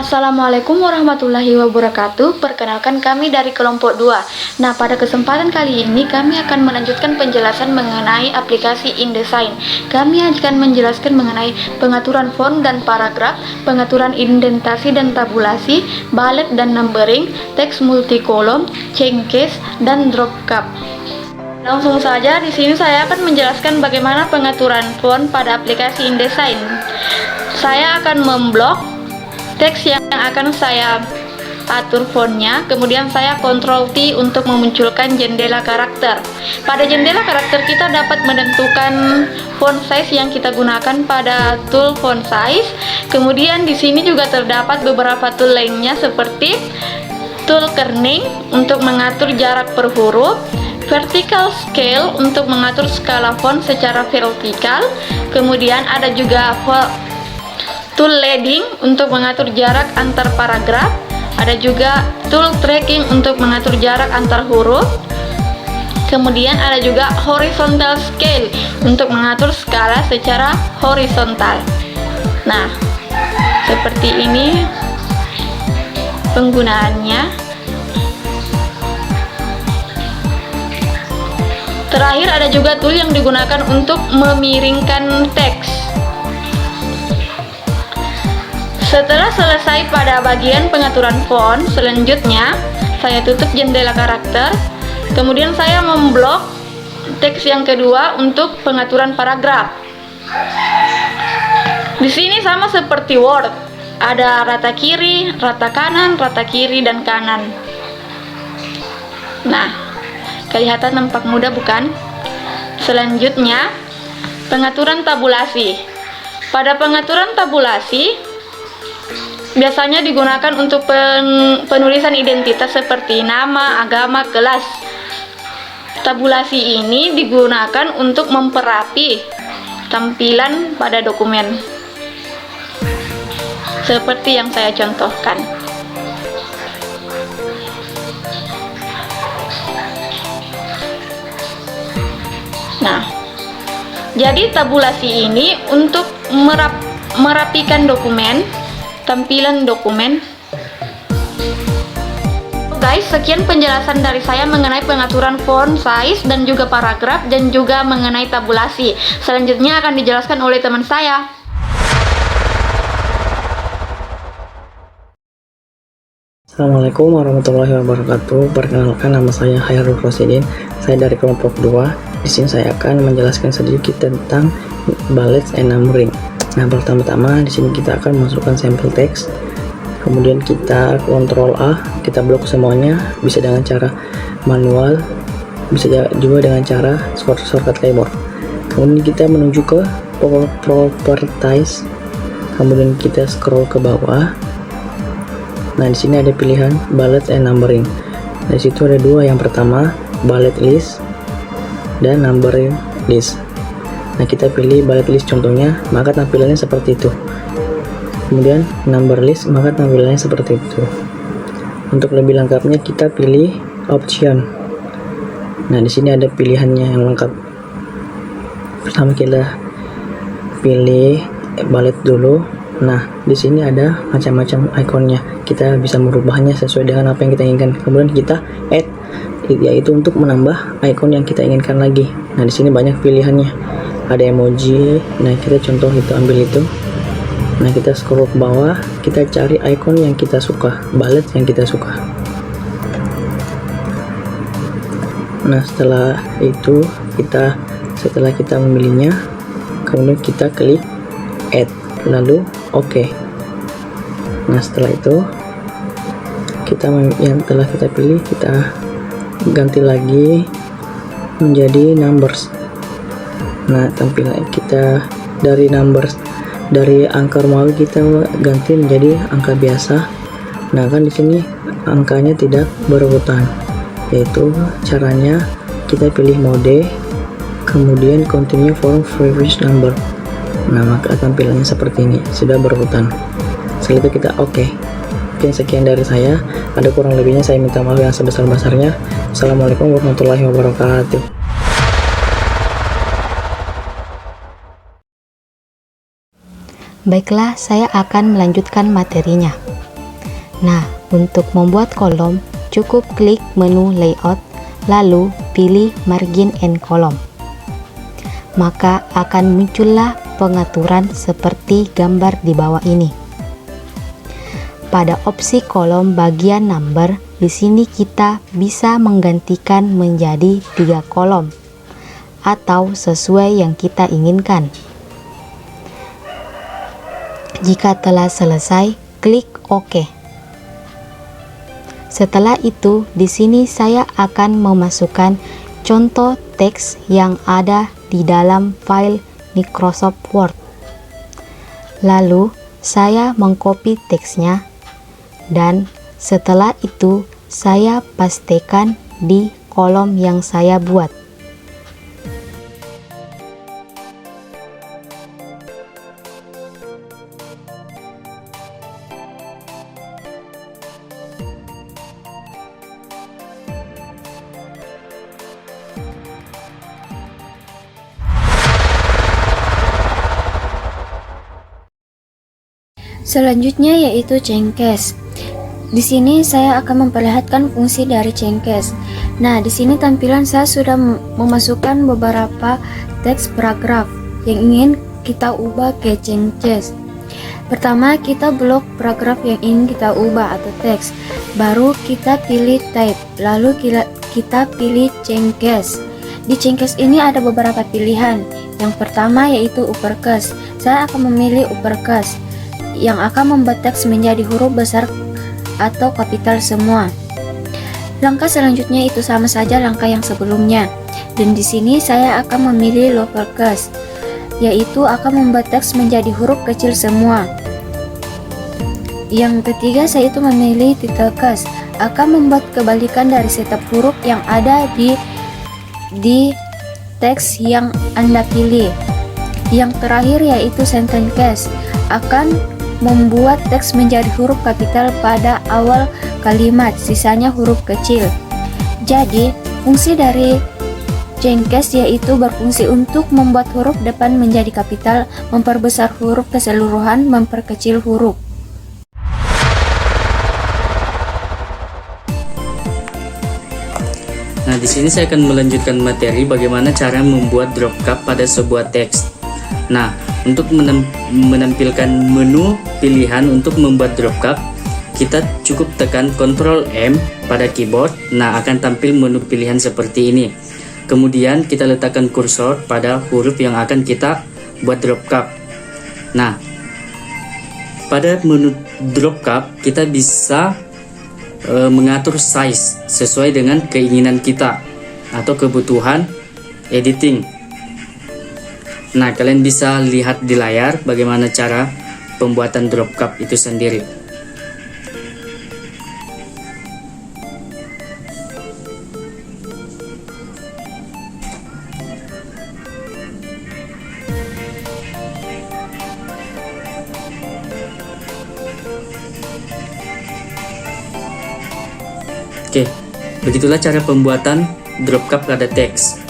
Assalamualaikum warahmatullahi wabarakatuh. Perkenalkan, kami dari kelompok 2. Nah, pada kesempatan kali ini kami akan melanjutkan penjelasan mengenai aplikasi InDesign. Kami akan menjelaskan mengenai pengaturan font dan paragraf, pengaturan indentasi dan tabulasi, bullet dan numbering, teks multikolom, change case, dan drop cap. Langsung saja, di sini saya akan menjelaskan bagaimana pengaturan font pada aplikasi InDesign. Saya akan memblok teks yang akan saya atur fontnya, kemudian saya Ctrl T untuk memunculkan jendela karakter. Pada jendela karakter kita dapat menentukan font size yang kita gunakan pada tool font size. Kemudian di sini juga terdapat beberapa tool lainnya seperti tool kerning untuk mengatur jarak per huruf, vertical scale untuk mengatur skala font secara vertikal, kemudian ada juga tool leading untuk mengatur jarak antar paragraf, ada juga tool tracking untuk mengatur jarak antar huruf, kemudian ada juga horizontal scale untuk mengatur skala secara horizontal. Nah, seperti ini penggunaannya. Terakhir ada juga tool yang digunakan untuk memiringkan teks. Setelah selesai pada bagian pengaturan font, selanjutnya saya tutup jendela karakter, kemudian saya memblok teks yang kedua untuk pengaturan paragraf. Di sini sama seperti Word, ada rata kiri, rata kanan, rata kiri, dan kanan. Nah, kelihatan nampak mudah bukan? Selanjutnya, pengaturan tabulasi. Pada pengaturan tabulasi, biasanya digunakan untuk penulisan identitas seperti nama, agama, kelas. Tabulasi ini digunakan untuk memperapi tampilan pada dokumen, seperti yang saya contohkan. Nah, jadi tabulasi ini untuk merapikan dokumen, tampilan dokumen. Guys, sekian penjelasan dari saya mengenai pengaturan font size dan juga paragraf dan juga mengenai tabulasi. Selanjutnya akan dijelaskan oleh teman saya. Assalamualaikum warahmatullahi wabarakatuh. Perkenalkan, nama saya Hairul Rosidin. Saya dari kelompok 2. Di sini saya akan menjelaskan sedikit tentang bullets and numbering. Nah, pertama-tama di sini kita akan masukkan sampel teks. Kemudian kita Ctrl A, kita blok semuanya, bisa dengan cara manual, bisa juga dengan cara shortcut keyboard. Kemudian kita menuju ke properties. Kemudian kita scroll ke bawah. Nah, di sini ada pilihan bullet and numbering. Di situ ada dua, yang pertama bullet list dan numbering list. Nah, kita pilih bullet list contohnya, maka tampilannya seperti itu. Kemudian number list, maka tampilannya seperti itu. Untuk lebih lengkapnya kita pilih option. Nah, di sini ada pilihannya yang lengkap. Pertama kita pilih bullet dulu. Nah, di sini ada macam-macam ikonnya. Kita bisa merubahnya sesuai dengan apa yang kita inginkan. Kemudian kita add, yaitu untuk menambah icon yang kita inginkan lagi. Nah, di sini banyak pilihannya. Ada emoji. Nah, kita contoh itu, ambil itu. Nah, kita scroll ke bawah, kita cari icon yang kita suka, bullet yang kita suka. Nah, setelah itu setelah kita memilihnya, kemudian kita klik add, lalu OK. Nah, setelah itu yang telah kita pilih kita ganti lagi menjadi numbers. Nah, tampilan kita dari angka Romawi kita ganti menjadi angka biasa. Nah, kan di sini angkanya tidak berurutan, yaitu caranya kita pilih mode, kemudian continue from previous number. Nah, maka tampilannya seperti ini, sudah berurutan. Setelah itu kita OK. Mungkin sekian dari saya, ada kurang lebihnya saya minta maaf yang sebesar-besarnya. Assalamualaikum warahmatullahi wabarakatuh. Baiklah, saya akan melanjutkan materinya. Nah, untuk membuat kolom, cukup klik menu layout, lalu pilih margin and column. Maka akan muncullah pengaturan seperti gambar di bawah ini. Pada opsi kolom bagian number, di sini kita bisa menggantikan menjadi 3 kolom atau sesuai yang kita inginkan. Jika telah selesai, klik OK. Setelah itu, di sini saya akan memasukkan contoh teks yang ada di dalam file Microsoft Word. Lalu, saya mengcopy teksnya dan setelah itu saya pastekan di kolom yang saya buat. Selanjutnya yaitu Cengkes. Di sini saya akan memperlihatkan fungsi dari Cengkes. Nah, di sini tampilan saya sudah memasukkan beberapa teks paragraf yang ingin kita ubah ke Cengkes. Pertama, kita blok paragraf yang ingin kita ubah atau teks. Baru kita pilih type, lalu kita pilih Cengkes. Di Cengkes ini ada beberapa pilihan. Yang pertama yaitu uppercase. Saya akan memilih uppercase yang akan membuat teks menjadi huruf besar atau kapital semua. Langkah selanjutnya itu sama saja langkah yang sebelumnya. Dan di sini saya akan memilih lowercase, yaitu akan membuat teks menjadi huruf kecil semua. Yang ketiga saya itu memilih titlecast, akan membuat kebalikan dari setiap huruf yang ada di teks yang Anda pilih. Yang terakhir yaitu sentencecast, akan membuat teks menjadi huruf kapital pada awal kalimat, sisanya huruf kecil. Jadi, fungsi dari Cengkes yaitu berfungsi untuk membuat huruf depan menjadi kapital, memperbesar huruf keseluruhan, memperkecil huruf. Nah, di sini saya akan melanjutkan materi bagaimana cara membuat drop cap pada sebuah teks. Nah, untuk menampilkan menu pilihan untuk membuat drop cap, kita cukup tekan Ctrl M pada keyboard. Nah, akan tampil menu pilihan seperti ini. Kemudian kita letakkan kursor pada huruf yang akan kita buat drop cap. Nah, pada menu drop cap kita bisa mengatur size sesuai dengan keinginan kita atau kebutuhan editing. Nah, kalian bisa lihat di layar bagaimana cara pembuatan drop cap itu sendiri. Oke, begitulah cara pembuatan drop cap pada teks.